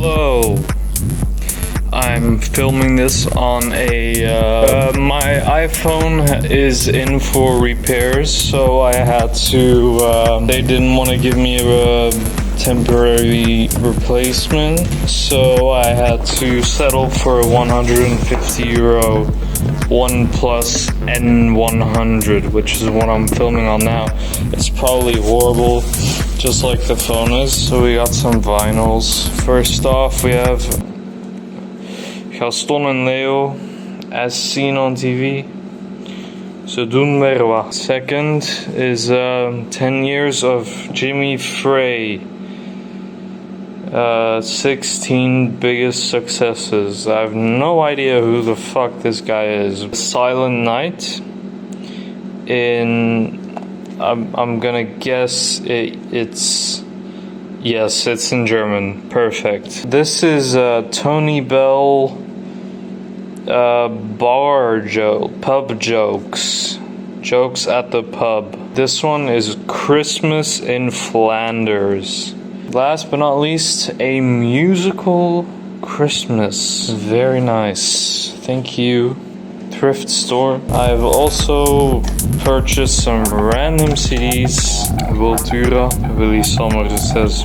Hello. I'm filming this on my iPhone is in for repairs, so I had to, they didn't want to give me a temporary replacement, so I had to settle for a €150 OnePlus N100, which is what I'm filming on now. It's probably horrible, just like the phone is. So we got some vinyls. First off, we have Gaston and Leo, as seen on TV. Ze doen weer wat. Second is 10 years of Jimmy Frey. 16 biggest successes. I have no idea who the fuck this guy is. Silent Night. I'm gonna guess it's in German. Perfect. This is Tony Bell pub jokes at the pub. This one is Christmas in Flanders. Last but not least, a musical Christmas. Very nice. Thank you, thrift store. I've also purchased some random CDs. Vultura, Willy Sommer, it says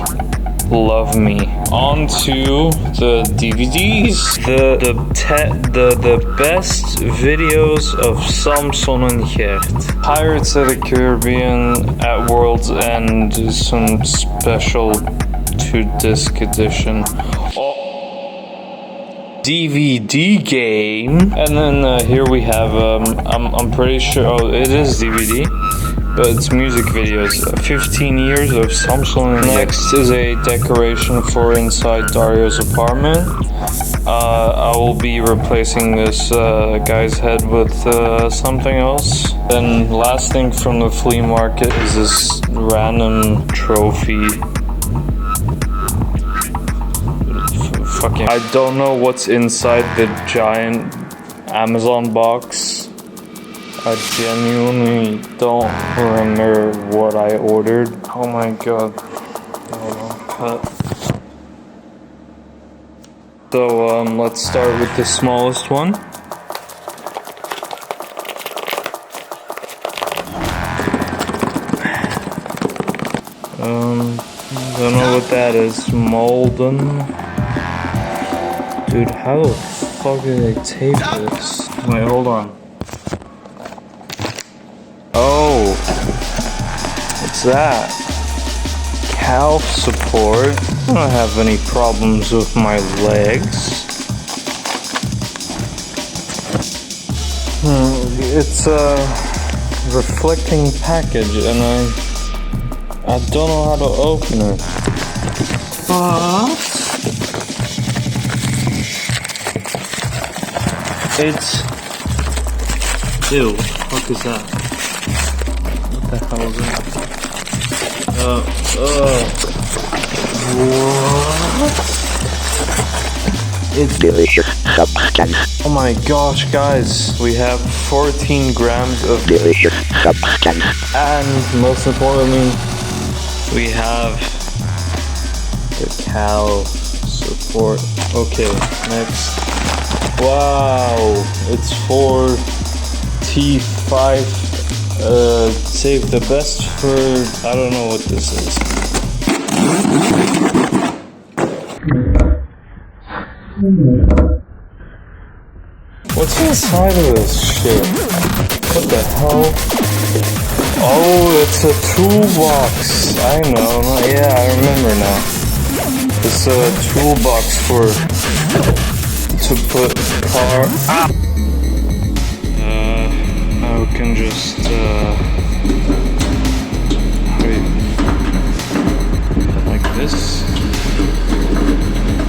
Love Me. On to the DVDs. The best videos of Samson and Gert. Pirates of the Caribbean at World's End, some special 2-disc edition. DVD game. And then here we have, I'm pretty sure, it is DVD. But it's music videos. 15 years of Samson. Next is a decoration for inside Dario's apartment. I will be replacing this guy's head with something else. Then last thing from the flea market is this random trophy. I don't know what's inside the giant Amazon box. I genuinely don't remember what I ordered. Oh my god. Hold on, cut. So, let's start with the smallest one. Don't know what that is. Molden. Dude, how the fuck did they tape this? Wait, hold on. Oh, what's that? Calf support. I don't have any problems with my legs. It's a reflecting package, and I don't know how to open it. But it's... Ew, what the fuck is that? What the hell is that? What? It's delicious substance. Oh my gosh, guys, we have 14 grams of delicious substance. And most importantly, we have the cow support. Okay, next. Wow, it's for T5. Save the best for, I don't know what this is. What's inside of this shit? What the hell? Oh, it's a toolbox. I know, yeah, I remember now. It's a toolbox to put car. I can just wait, like this,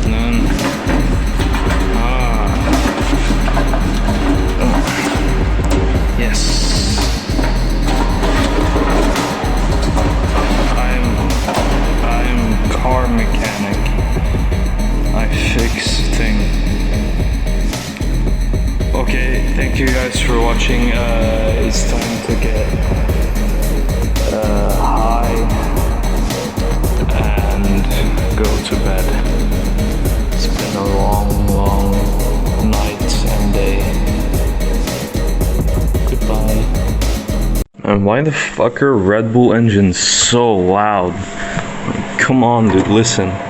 and then yes, I'm car mechanic. I fix things. Okay, thank you guys for watching. It's time to get high and go to bed. It's been a long, long night and day. Goodbye. And why the fuck are Red Bull engines so loud? Come on, dude, listen.